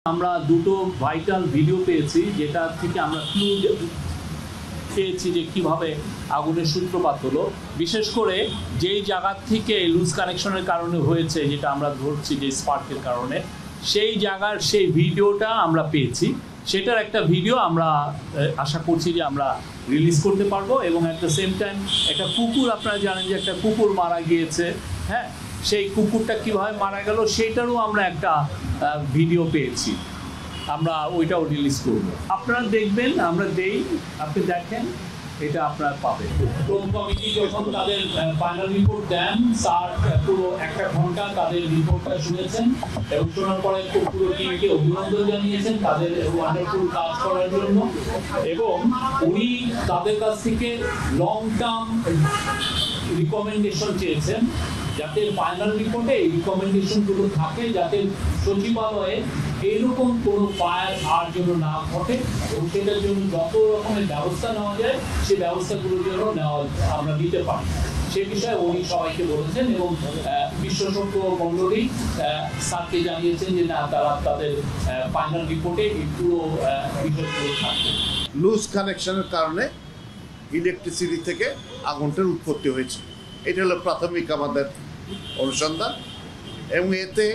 আমরা দুটো vital video পেয়েছি যেটা থেকে আমরা ক্লু পেয়েছি যে কিভাবে আগুনের সূত্রপাত হলো, বিশেষ করে যেই জায়গা থেকে লুজ কানেকশনের কারণে হয়েছে, যেটা আমরা ধরছি যে স্পার্কের কারণে, সেই জায়গার সেই ভিডিওটা আমরা পেয়েছি। সেটার একটা ভিডিও আমরা আশা করছি যে আমরা রিলিজ করতে পারবো। এবং অ্যাট দ্য সেম টাইম একটা কুকুর, আপনারা জানেন যে একটা কুকুর মারা গিয়েছে, হ্যাঁ, সেই কুকুরটা কীভাবে মারা গেল সেইটারও আমরা একটা ভিডিও পেয়েছি, আমরা ওইটাও রিলিজ করব। আপনারা দেখবেন, আমরা দেই, আপনি দেখেন, এটা আপনারা পাবেন। ক্রোম কমিটি যখন তাদের ফাইনাল রিপোর্ট দেন, স্যার পুরো একটা ঘন্টা তাদের রিপোর্টটা শুনেছেন এবং শোনার পরে পুরো টিমকে অভিনন্দন জানিয়েছেন তাদের ওয়ান্ডারফুল কাজ করার জন্য। এবং উনি তাদের কাছ থেকে লং টার্ম রিকমেন্ডেশন চেয়েছেন, যাতে ফাইনাল রিপোর্টে এই রিকমেন্ডেশনগুলো থাকে, যাতে সচিবালয়ে এইরকম কোনো ফায়ার আর যেন না ঘটে এবং সেটার জন্য যত রকমের ব্যবস্থা নেওয়া যায় সেই ব্যবস্থাগুলোর জন্য আমরা নিতে পারি। সে বিষয়ে উনি সবাইকে বলেছেন এবং বিশেষজ্ঞ মণ্ডলী স্যারকে জানিয়েছেন যে না, তারা তাদের ফাইনাল রিপোর্টে এই পুরো বিষয়গুলো থাকবে। লুজ কানেকশনের কারণে ইলেকট্রিসিটি থেকে আগুনটার উৎপত্তি হয়েছে, এটা হলো প্রাথমিক আমাদের অনুসন্ধান। এবং এতে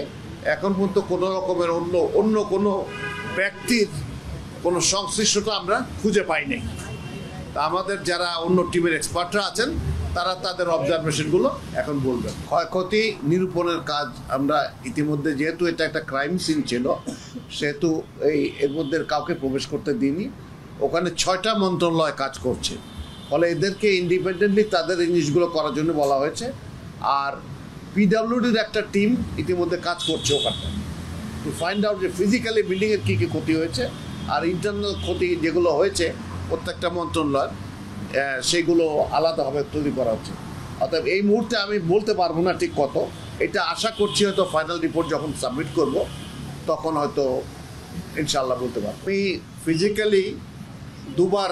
এখন পর্যন্ত কোনো রকমের অন্য কোনো ব্যক্তির কোনো সংশ্লিষ্টতা আমরা খুঁজে পাইনি। তা আমাদের যারা অন্য টিমের এক্সপার্টরা আছেন তারা তাদের অবজারভেশনগুলো এখন বলবেন। ক্ষয়ক্ষতি নিরূপণের কাজ আমরা ইতিমধ্যে, যেহেতু এটা একটা ক্রাইম সিন ছিল সেহেতু এর মধ্যে কাউকে প্রবেশ করতে দিইনি। ওখানে 6টা মন্ত্রণালয় কাজ করছে, ফলে এদেরকে ইন্ডিপেন্ডেন্টলি তাদের এই জিনিসগুলো করার জন্য বলা হয়েছে। আর পিডাব্লিউডির একটা টিম ইতিমধ্যে কাজ করছে ওখানে, টু ফাইন্ড আউট যে ফিজিক্যালি বিল্ডিংয়ের কী কী ক্ষতি হয়েছে আর ইন্টারনাল ক্ষতি যেগুলো হয়েছে প্রত্যেকটা মন্ত্রণালয় সেইগুলো আলাদাভাবে তৈরি করা হচ্ছে। অর্থাৎ এই মুহূর্তে আমি বলতে পারবো না ঠিক কত, এটা আশা করছি হয়তো ফাইনাল রিপোর্ট যখন সাবমিট করব তখন হয়তো ইনশাল্লাহ বলতে পারবো। আমি ফিজিক্যালি দুবার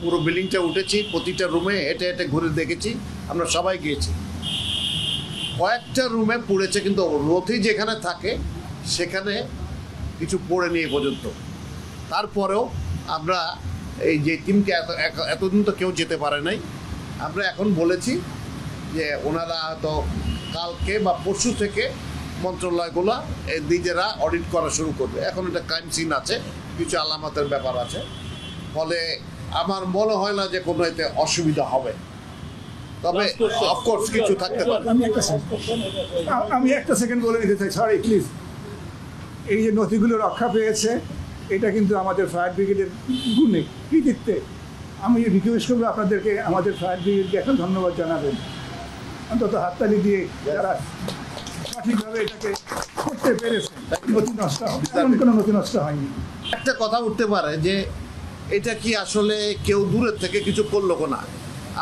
পুরো বিল্ডিংটা উঠেছি, প্রতিটা রুমে হেঁটে হেঁটে ঘুরে দেখেছি, আমরা সবাই গিয়েছি। কয়েকটা রুমে পড়েছে, কিন্তু রথি যেখানে থাকে সেখানে কিছু পড়ে নিয়ে পর্যন্ত। তারপরেও আমরা এই যে টিমকে এতদিন তো কেউ যেতে পারে নাই, আমরা এখন বলেছি যে ওনারা হয়তো কালকে বা পরশু থেকে মন্ত্রণালয়গুলো নিজেরা অডিট করা শুরু করবে। এখন এটা ক্রাইম সিন আছে, কিছু আলামতের ব্যাপার আছে, ফলে আমার মনে হয় না যে কোনো এতে অসুবিধা হবে। তবে অফকোর্স কিছু থাকতে পারে। আমি একটা সেকেন্ড বলে নিতে চাই, সরি প্লিজ। এই যে নথিগুলো রক্ষা পেয়েছে এটা কিন্তু আমাদের ফায়ার ব্রিগেডের গুণে, কৃতিত্বে। আমি রিকোয়েস্ট করবো আপনাদেরকে আমাদের ফায়ার ব্রিগেডকে এখন ধন্যবাদ জানাবেন, অন্তত হাততালি দিয়ে যারা সঠিকভাবে এটাকে করতে পেরেছে। নথি নষ্ট হবে, কোনো নথি নষ্ট হয়নি। একটা কথা উঠতে পারে যে এটা কি আসলে কেউ দূরের থেকে কিছু করলো না,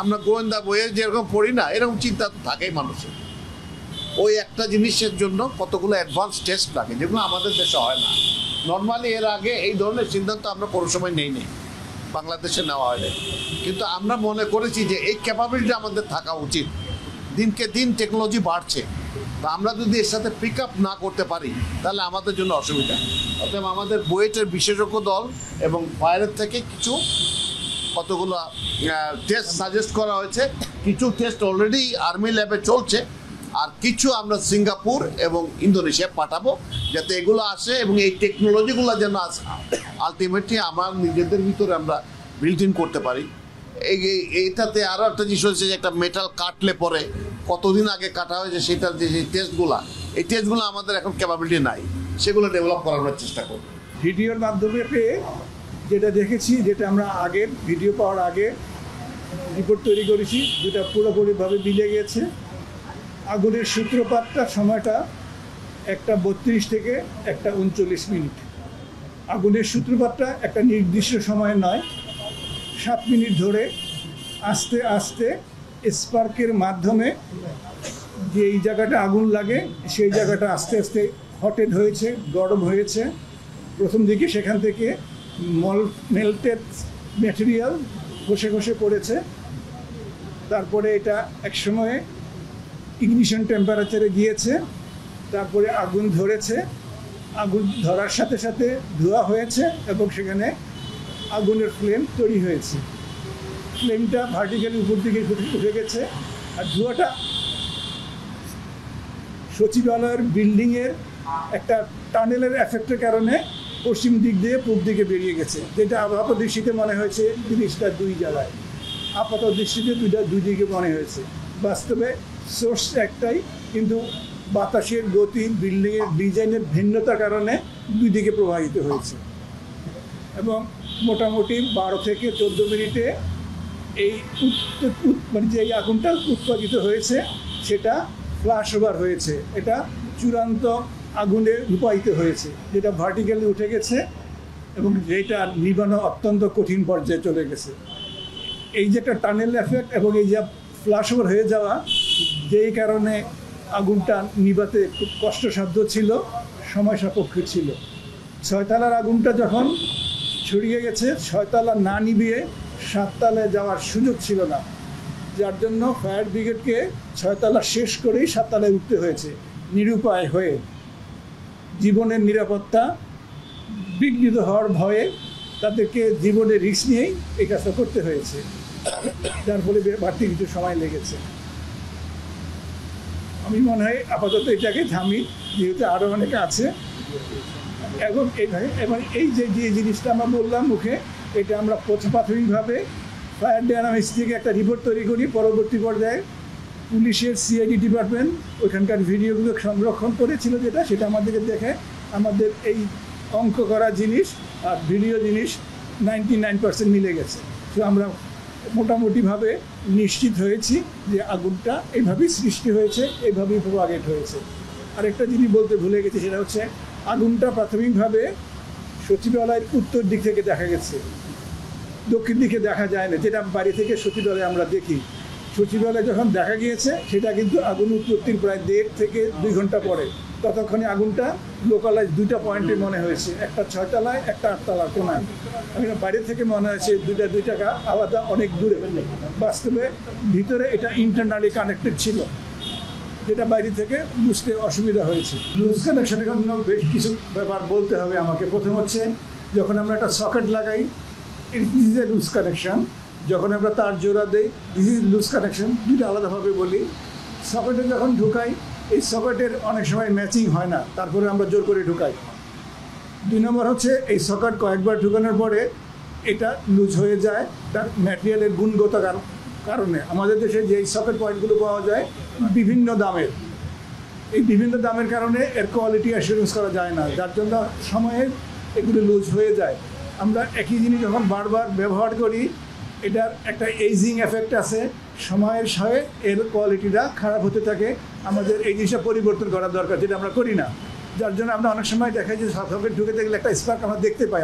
আমরা গোয়েন্দা বইয়ে যেরকম পড়ি না, এরকম চিন্তা তো থাকেই মানুষের। ওই একটা জিনিসের জন্য কতগুলো অ্যাডভান্স টেস্ট লাগে, যেগুলো আমাদের দেশে হয় না। নর্মালি এর আগে এই ধরনের সিদ্ধান্ত আমরা কোনো সময় নেই, বাংলাদেশে নেওয়া হয়নি। কিন্তু আমরা মনে করেছি যে এই ক্যাপাবিলিটি আমাদের থাকা উচিত। দিনকে দিন টেকনোলজি বাড়ছে, তা আমরা যদি এর সাথে পিক আপ না করতে পারি তাহলে আমাদের জন্য অসুবিধা। অতএব আমাদের বুয়েটের বিশেষজ্ঞ দল এবং ফায়ারের থেকে কিছু কতগুলো টেস্ট সাজেস্ট করা হয়েছে। কিছু টেস্ট অলরেডি আর্মি ল্যাবে চলছে, আর কিছু আমরা সিঙ্গাপুর এবং ইন্দোনেশিয়া পাঠাবো, যাতে এগুলো আসে এবং এই টেকনোলজিগুলো যেন আলটিমেটলি আমার নিজেদের ভিতরে আমরা বিল্ট ইন করতে পারি। এইটাতে আরও একটা জিনিস হচ্ছে যে একটা মেটাল কাটলে পরে কতদিন আগে কাটা হয়েছে সেটার যে টেস্টগুলো, এই টেস্টগুলো আমাদের এখন ক্যাপাবিলিটি নাই, সেগুলো ডেভেলপ করানোর চেষ্টা করব। ভিডিওর মাধ্যমে পেয়ে যেটা দেখেছি, যেটা আমরা আগের ভিডিও পাওয়ার আগে রিপোর্ট তৈরি করেছি, যেটা পুরোপুরিভাবে মিলে গেছে। আগুনের সূত্রপাতটার সময়টা 1:32 থেকে 1:39 মিনিট। আগুনের সূত্রপাতটা একটা নির্দিষ্ট সময় নয়, 7 মিনিট ধরে আস্তে আস্তে স্পার্কের মাধ্যমে যে এই জায়গাটা আগুন লাগে সেই জায়গাটা আস্তে আস্তে হটেড হয়েছে, গরম হয়েছে। প্রথম দিকে সেখান থেকে মেল্টেড ম্যাটেরিয়াল ঘষে ঘষে পড়েছে, তারপরে এটা এক সময়ে ইগনিশন টেম্পারেচারে গিয়েছে, তারপরে আগুন ধরেছে, আগুন ধরার সাথে সাথে ধোঁয়া হয়েছে এবং সেখানে আগুনের ফ্লেম তৈরি হয়েছে। ফ্লেমটা ভার্টিক্যালি উপর দিকে উঠে গেছে, আর ধোঁয়াটা সচিবালয়ের বিল্ডিংয়ের একটা টানেলের এফেক্টের কারণে পশ্চিম দিক দিয়ে পূব দিকে বেরিয়ে গেছে, যেটা আপাত দৃষ্টিতে মনে হয়েছে জিনিসটা দুই জায়গায়, আপাত দৃষ্টিতে দুই দিকে মনে হয়েছে। বাস্তবে সোর্স একটাই, কিন্তু বাতাসের গতি, বিল্ডিংয়ের ডিজাইনের ভিন্নতার কারণে দুই দিকে প্রবাহিত হয়েছে। এবং মোটামুটি 12 থেকে 14 মিনিটে এই মানে যে আগুনটা উৎপাদিত হয়েছে সেটা ফ্ল্যাশ ওভার হয়েছে, এটা চূড়ান্ত আগুনে রূপায়িত হয়েছে, যেটা ভার্টিক্যালি উঠে গেছে এবং যেটা নিবানো অত্যন্ত কঠিন পর্যায়ে চলে গেছে। এই যে একটা টানেল এফেক্ট এবং এই যে ফ্ল্যাশ ওভার হয়ে যাওয়া, যেই কারণে আগুনটা নিভাতে খুব কষ্টসাধ্য ছিল, সময় সাপেক্ষ ছিল। 6 তলার আগুনটা যখন ছড়িয়ে গেছে, 6 তলা না নিভিয়ে 7 তলায় যাওয়ার সুযোগ ছিল না, যার জন্য ফায়ার ব্রিগেডকে 6 তলা শেষ করেই 7 তলায় উঠতে হয়েছে, নিরুপায় হয়ে। জীবনের নিরাপত্তা বিঘ্নিত হওয়ার ভয়ে তাদেরকে জীবনের রিস্ক নিয়েই এই কাজটা করতে হয়েছে, যার ফলে বাড়তি কিছু সময় লেগেছে। আমি মনে হয় আপাতত এটাকে থামি, যেহেতু আরও অনেকে আছে। এবং এবার এই যে জিনিসটা আমরা বললাম মুখে, এটা আমরা প্রাথমিকভাবে ফায়ার ডায়নামিক্স থেকে একটা রিপোর্ট তৈরি করি। পরবর্তী পর্যায়ে পুলিশের সিআইডি ডিপার্টমেন্ট ওইখানকার ভিডিওগুলো সংরক্ষণ করেছিল, সেটা আমাদেরকে দেখে আমাদের এই অঙ্ক করা জিনিস আর ভিডিও জিনিস 99% মিলে গেছে। তো আমরা মোটামুটিভাবে নিশ্চিত হয়েছি যে আগুনটা এইভাবেই সৃষ্টি হয়েছে, এইভাবেই প্রোপাগেট হয়েছে। আরেকটা জিনিস বলতে ভুলে গেছি, সেটা হচ্ছে আগুনটা প্রাথমিকভাবে সচিবালয়ের উত্তর দিক থেকে দেখা গেছে, দক্ষিণ দিকে দেখা যায় না, যেটা বাড়ি থেকে সচিবালয়ে আমরা দেখি। সচিবালয়ে যখন দেখা গিয়েছে সেটা কিন্তু আগুন উৎপত্তির প্রায় 1.5 থেকে 2 ঘন্টা পরে। ততক্ষণে আগুনটা লোকালাইজ 2টা পয়েন্টে মনে হয়েছে, একটা 6 তলায়, একটা 8 তলার কোনায়। বাইরে থেকে মনে হয়েছে দুই টাকা আলাদা, অনেক দূরে। বাস্তবে ভিতরে এটা ইন্টারনালি কানেক্টেড ছিল, যেটা বাইরে থেকে বুঝতে অসুবিধা হয়েছে। লুজ কানেকশনের জন্য বেশ কিছু ব্যাপার বলতে হবে আমাকে। প্রথম হচ্ছে, যখন আমরা একটা সকেট লাগাই, this is a loose connection. যখন আমরা তার জোড়া দেই, দিস ইজ লুজ কানেকশন। দুটো আলাদাভাবে বলি। সকেটে যখন ঢুকাই, এই সকেটের অনেক সময় ম্যাচিং হয় না, তারপরে আমরা জোর করে ঢুকাই। 2 নম্বর হচ্ছে, এই সকেট কয়েকবার ঢুকানোর পরে এটা লুজ হয়ে যায় তার ম্যাটেরিয়ালের গুণগত কারণে। আমাদের দেশে যে সকেট পয়েন্টগুলো পাওয়া যায় বিভিন্ন দামের, এই বিভিন্ন দামের কারণে এর কোয়ালিটি অ্যাসুরেন্স করা যায় না, যার জন্য সময়ে এগুলো লুজ হয়ে যায়। আমরা একই জিনিস যখন বারবার ব্যবহার করি, এটার একটা এইজিং এফেক্ট আছে, সময়ের সাথে এর কোয়ালিটিটা খারাপ হতে থাকে। আমাদের এই জিনিসটা পরিবর্তন করা দরকার, যেটা আমরা করি না। যার জন্য আমরা অনেক সময় দেখা যায় সকেট ঢুকে দেখলে একটা স্পার্ক আমরা দেখতে পাই।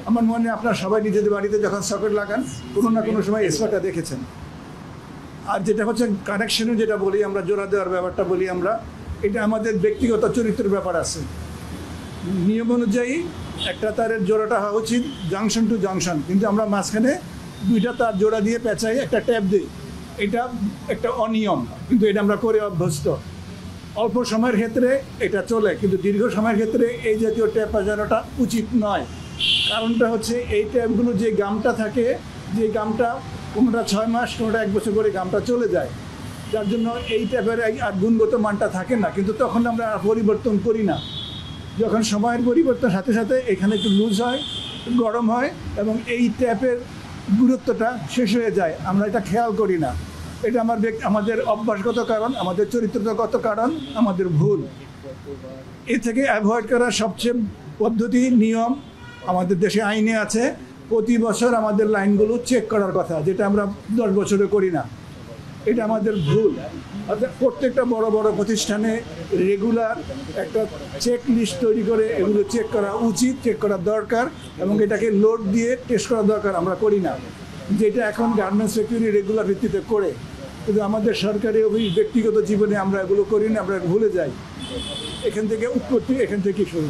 আমার মনে হয় আপনারা সবাই নিজেদের বাড়িতে যখন সকেট লাগান, কোনো না কোনো সময় স্পার্কটা দেখেছেন। আর যেটা হচ্ছে কানেকশনে যেটা বলি আমরা, জোড়া দেওয়ার ব্যাপারটা বলি আমরা, এটা আমাদের ব্যক্তিগত চরিত্রের ব্যাপার আছে। নিয়ম অনুযায়ী একটা তারের জোড়াটা হওয়া উচিত জাংশন টু জাংশন, কিন্তু আমরা মাঝখানে 2টা তার জোড়া দিয়ে পেঁচাই, একটা ট্যাপ দিই। এটা একটা অনিয়ম, কিন্তু এটা আমরা করে অভ্যস্ত। অল্প সময়ের ক্ষেত্রে এটা চলে, কিন্তু দীর্ঘ সময়ের ক্ষেত্রে এই জাতীয় ট্যাপ পেঁচানোটা উচিত নয়। কারণটা হচ্ছে, এই ট্যাপগুলো যে গামটা থাকে, যে গামটা কোনোটা 6 মাস, কোনোটা 1 বছর করে গামটা চলে যায়, যার জন্য এই ট্যাপের আর গুণগত মানটা থাকে না। কিন্তু তখন আমরা পরিবর্তন করি না। যখন সময়ের পরিবর্তনের সাথে সাথে এখানে একটু লুজ হয়, গরম হয় এবং এই ট্যাপের গুরুত্বটা শেষ হয়ে যায়, আমরা এটা খেয়াল করি না। এটা আমাদের অভ্যাসগত কারণ, আমাদের চরিত্রগত কারণ, আমাদের ভুল। এ থেকে অ্যাভয়েড করার সবচেয়ে পদ্ধতি, নিয়ম আমাদের দেশে আইনে আছে, প্রতি বছর আমাদের লাইনগুলো চেক করার কথা, যেটা আমরা 10 বছরে করি না। এটা আমাদের ভুল। অর্থাৎ প্রত্যেকটা বড় বড় প্রতিষ্ঠানে রেগুলার একটা চেক লিস্ট তৈরি করে এগুলো চেক করা উচিত, চেক করা দরকার, এবং এটাকে লোড দিয়ে টেস্ট করা দরকার, আমরা করি না। যেটা এখন গার্মেন্টস ফ্যাক্টরি রেগুলার ভিত্তিতে করে, কিন্তু আমাদের সরকারি ব্যক্তিগত জীবনে আমরা এগুলো করি না, আমরা ভুলে যাই। এখান থেকে উৎপত্তি, এখান থেকে শুরু।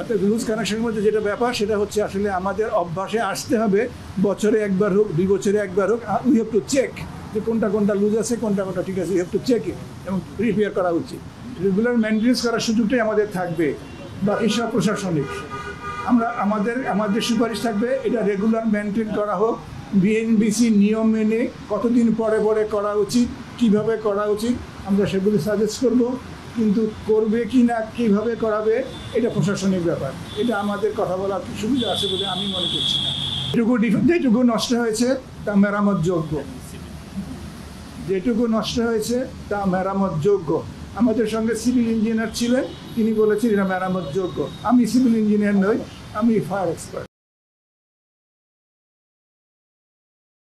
অর্থাৎ লুজ কানেকশনের মধ্যে যেটা ব্যাপার, সেটা হচ্ছে আসলে আমাদের অভ্যাসে আসতে হবে, বছরে একবার হোক, 2 বছরে একবার হোক, উই হ্যাভ টু চেক যে কোনটা লুজ আছে, কোনটা ঠিক আছে। You have to check it এবং রিপেয়ার করা উচিত। রেগুলার মেনটেন্স করার সুযোগটাই আমাদের থাকবে। বাকি সব প্রশাসনিক। আমরা আমাদের সুপারিশ থাকবে এটা রেগুলার মেনটেন করা হোক, বিএনবিসি নিয়ম মেনে কতদিন পরে পরে করা উচিত, কিভাবে করা উচিত আমরা সেগুলি সাজেস্ট করব, কিন্তু করবে কি না কীভাবে করাবে এটা প্রশাসনিক ব্যাপার। এটা আমাদের কথা বলার সুবিধা আছে বলে আমি মনে করছি না। যেটুকু নষ্ট হয়েছে তা মেরামত যোগ্য, যেটুকু নষ্ট হয়েছে তা মেরামত যোগ্য। আমাদের সঙ্গে সিভিল ইঞ্জিনিয়ার ছিলেন, তিনি বলেছেন এটা মেরামত যোগ্য। আমি সিভিল ইঞ্জিনিয়ার নই, আমি ফায়ার এক্সপার্ট।